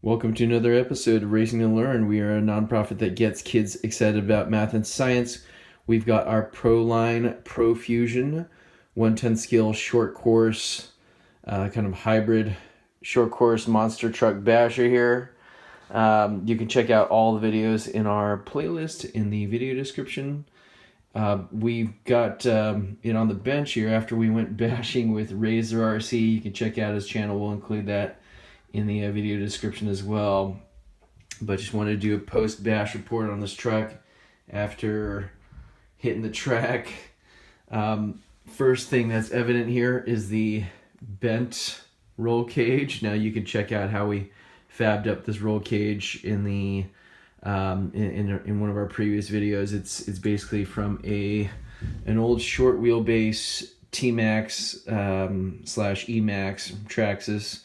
Welcome to another episode of Racing to Learn. We are a nonprofit that gets kids excited about math and science. We've got our ProLine Pro Fusion 110 scale short course, kind of hybrid short course monster truck basher here. You can check out all the videos in our playlist in the video description. We've got it on the bench here after we went bashing with Razor RC. You can check out his channel. We'll include that in the video description as well. But just wanted to do a post bash report on this truck after hitting the track. First thing that's evident here is the bent roll cage. Now you can check out how we fabbed up this roll cage in the in one of our previous videos. It's basically from an old short wheelbase T-Max slash E-Max Traxxas.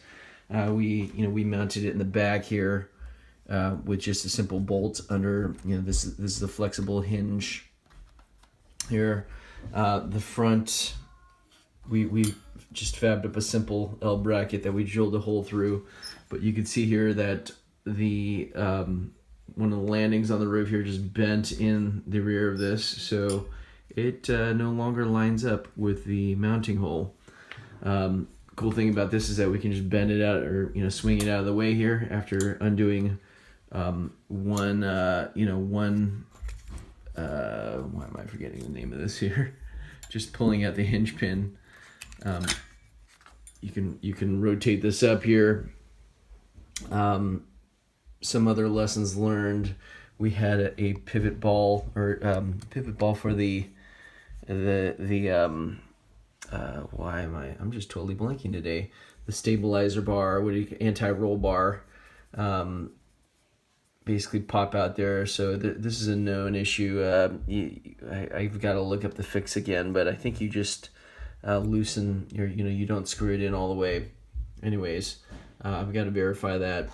We mounted it in the back here with just a simple bolt under. This is the flexible hinge here. The front, we just fabbed up a simple L bracket that we drilled a hole through, but you can see here that the one of the landings on the roof here just bent in the rear of this, so it no longer lines up with the mounting hole. Cool thing about this is that we can just bend it out or swing it out of the way here after undoing why am I forgetting the name of this here? Just pulling out the hinge pin. You can rotate this up here. Some other lessons learned. We had a pivot ball for the I'm just totally blanking today. The stabilizer bar, anti-roll bar, basically pop out there. So this is a known issue. I've got to look up the fix again, but I think you just loosen you don't screw it in all the way. Anyways, I've got to verify that.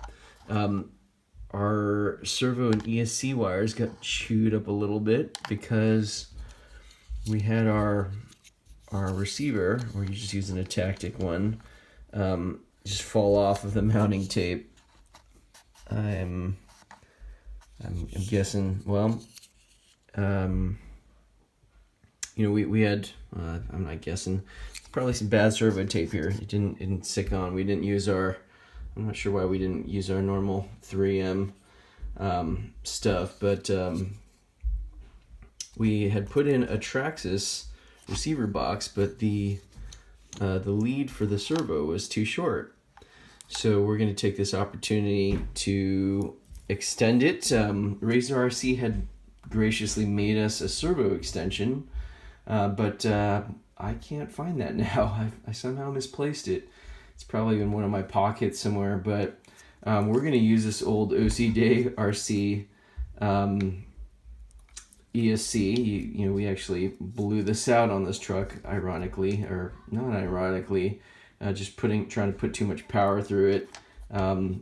Our servo and ESC wires got chewed up a little bit because we had our receiver, or you're just using a tactic one, just fall off of the mounting tape. I'm guessing. Well, we had. I'm not guessing. Probably some bad servo tape here. It didn't stick on. We didn't use our. I'm not sure why we didn't use our normal 3M stuff, but we had put in a Traxxas receiver box, but the lead for the servo was too short. So we're going to take this opportunity to extend it. Razor RC had graciously made us a servo extension, but I can't find that now. I somehow misplaced it. It's probably in one of my pockets somewhere, but we're going to use this old OC Day RC ESC. We actually blew this out on this truck, ironically, or not ironically, just trying to put too much power through it.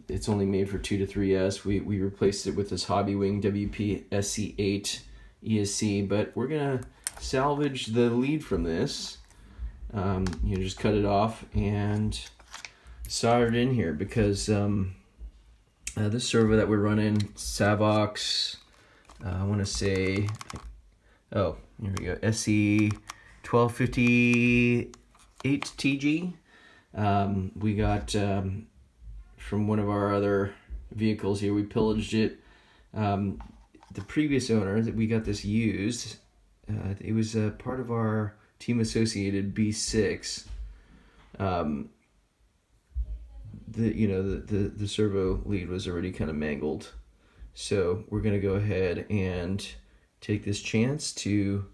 It's only made for 2 to 3S. We replaced it with this Hobby Wing WP SC8 ESC, but we're going to salvage the lead from this. Just cut it off and solder it in here because this servo that we're running, Savox, I want to say, here we go, SC 1258 TG. We got from one of our other vehicles here. We pillaged it. The previous owner that we got this used, it was part of our team associated B6. The servo lead was already kind of mangled. So we're going to go ahead and take this chance to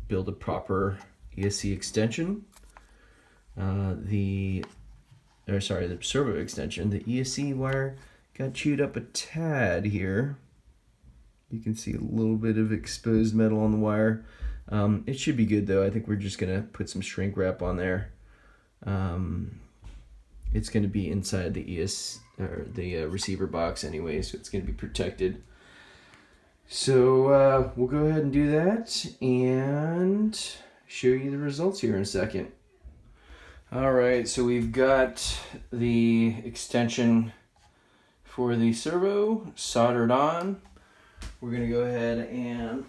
build a proper ESC extension. The servo extension. The ESC wire got chewed up a tad here. You can see a little bit of exposed metal on the wire. It should be good though. I think we're just going to put some shrink wrap on there. It's going to be inside the the receiver box anyway, so it's going to be protected. So we'll go ahead and do that and show you the results here in a second. All right, so we've got the extension for the servo soldered on. We're gonna go ahead and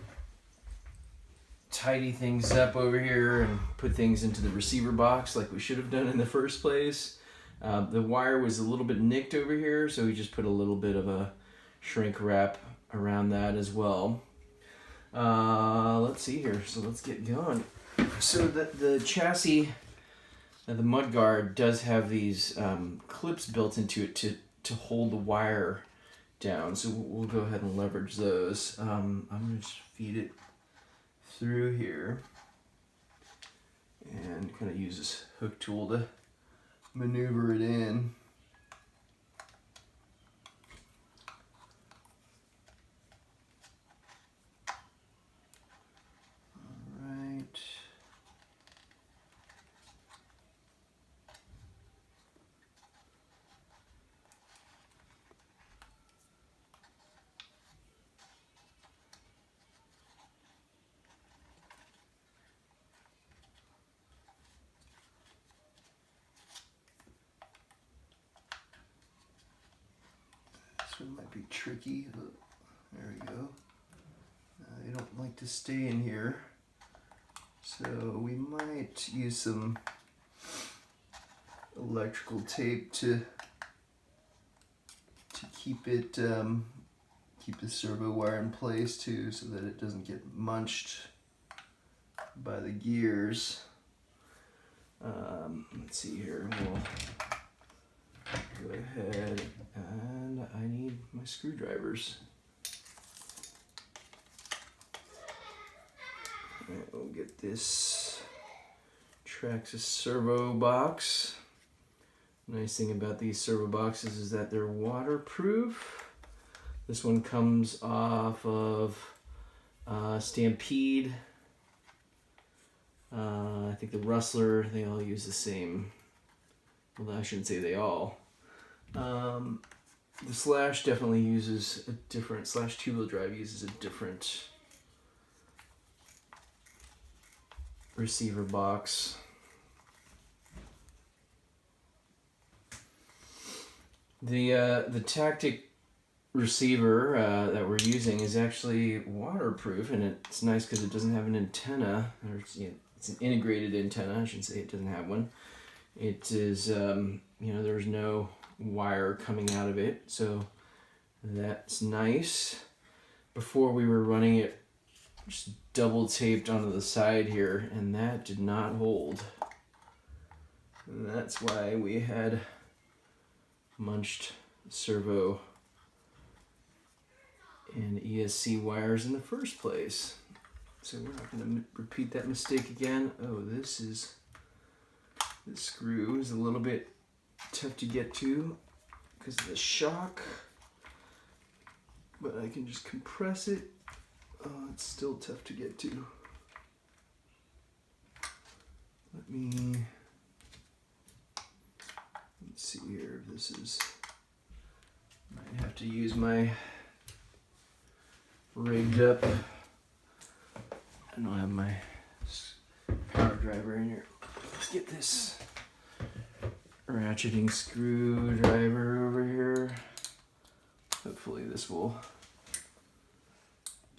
tidy things up over here and put things into the receiver box like we should have done in the first place. The wire was a little bit nicked over here, so we just put a little bit of a shrink wrap around that as well. Let's see here, so let's get going. So the chassis, the mudguard does have these clips built into it to hold the wire down, so we'll go ahead and leverage those. I'm going to just feed it through here and kind of use this hook tool to maneuver it in. All right. This one might be tricky, but there we go. They don't like to stay in here, so we might use some electrical tape to keep it keep the servo wire in place too, so that it doesn't get munched by the gears. Let's see here. We'll go ahead, and I need my screwdrivers. Alright, we'll get this Traxxas servo box. Nice thing about these servo boxes is that they're waterproof. This one comes off of Stampede. I think the Rustler, they all use the same. Well, I shouldn't say they all. The Slash definitely uses a different, Slash two-wheel drive uses a different receiver box. The Tactic receiver that we're using is actually waterproof, and it's nice because it doesn't have an antenna, or it's an integrated antenna. I shouldn't say it doesn't have one. It is, there's no wire coming out of it, so that's nice. Before we were running it just double taped onto the side here, and that did not hold. And that's why we had munched servo and ESC wires in the first place. So we're not going to repeat that mistake again. Oh, this screw is a little bit tough to get to because of the shock, but I can just compress it. Oh, it's still tough to get to. Let's see here if this is, might have to use my rigged up. I don't have my power driver in here. Let's get this ratcheting screwdriver over here. Hopefully this will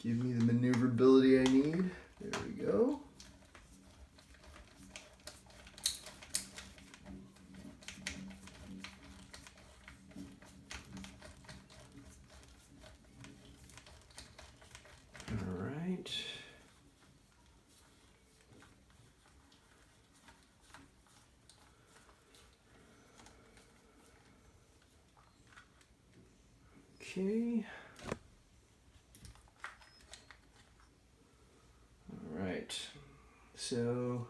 give me the maneuverability I need. There we go. All right. Okay. All right. So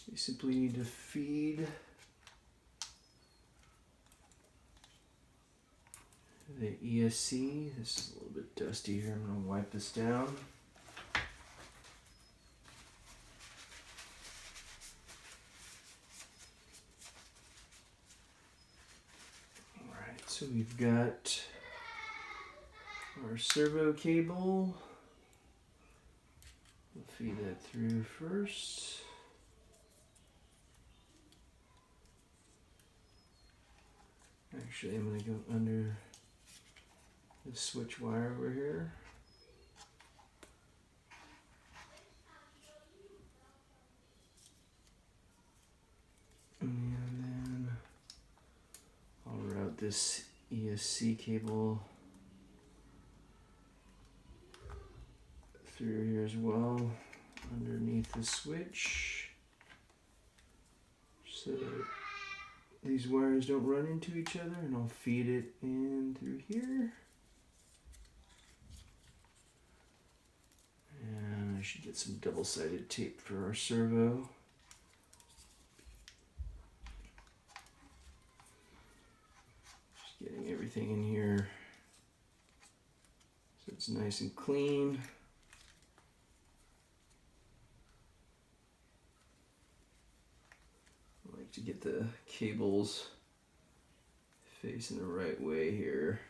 you simply need to feed the ESC. This is a little bit dusty here. I'm going to wipe this down. All right. So we've got our servo cable. We'll feed that through first. Actually, I'm going to go under the switch wire over here. And then I'll route this ESC cable through here as well, underneath the switch, so these wires don't run into each other, and I'll feed it in through here. And I should get some double-sided tape for our servo. Just getting everything in here so it's nice and clean. I like to get the cables facing the right way here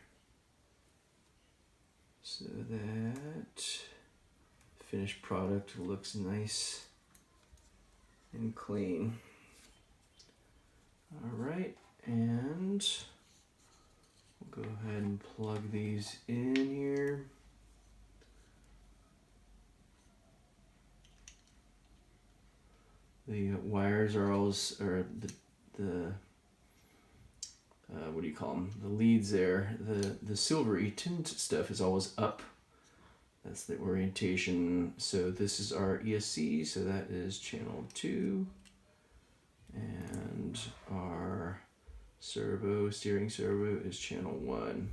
so that finished product looks nice and clean. All right, and we'll go ahead and plug these in here. The wires are always, or the what do you call them? The leads there, the silvery tint stuff is always up. That's the orientation. So this is our ESC, so that is channel 2. And our servo, steering servo, is channel 1.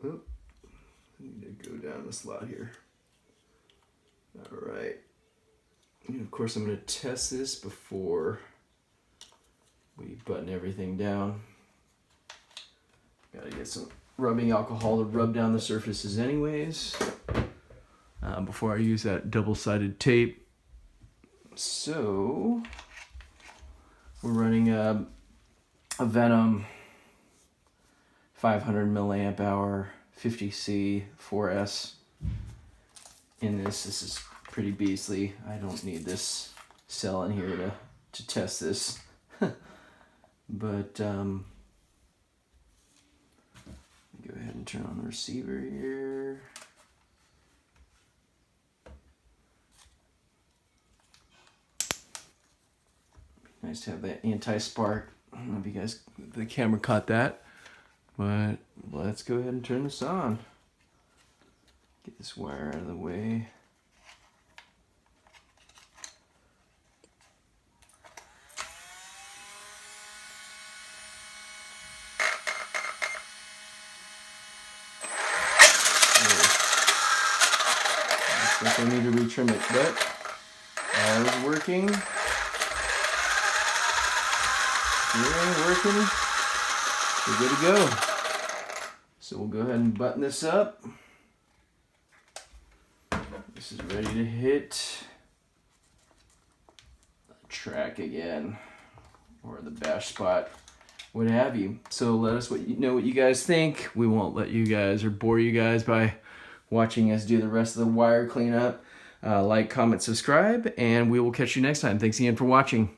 Oh, I need to go down the slot here. All right. And of course, I'm going to test this before we button everything down. Got to get some rubbing alcohol to rub down the surfaces anyways, before I use that double-sided tape. So we're running a Venom 500 milliamp hour 50C 4S in this. This is pretty beastly. I don't need this cell in here to test this. But go ahead and turn on the receiver here. Nice to have that anti-spark. I don't know if you guys, the camera caught that, but let's go ahead and turn this on. Get this wire out of the way. I think I need to retrim it, but all is working. Yeah, working. We're good to go. So we'll go ahead and button this up. This is ready to hit the track again, or the bash spot, what have you. So let us know what you guys think. We won't let you guys or bore you guys by watching us do the rest of the wire cleanup. Like, comment, subscribe, and we will catch you next time. Thanks again for watching.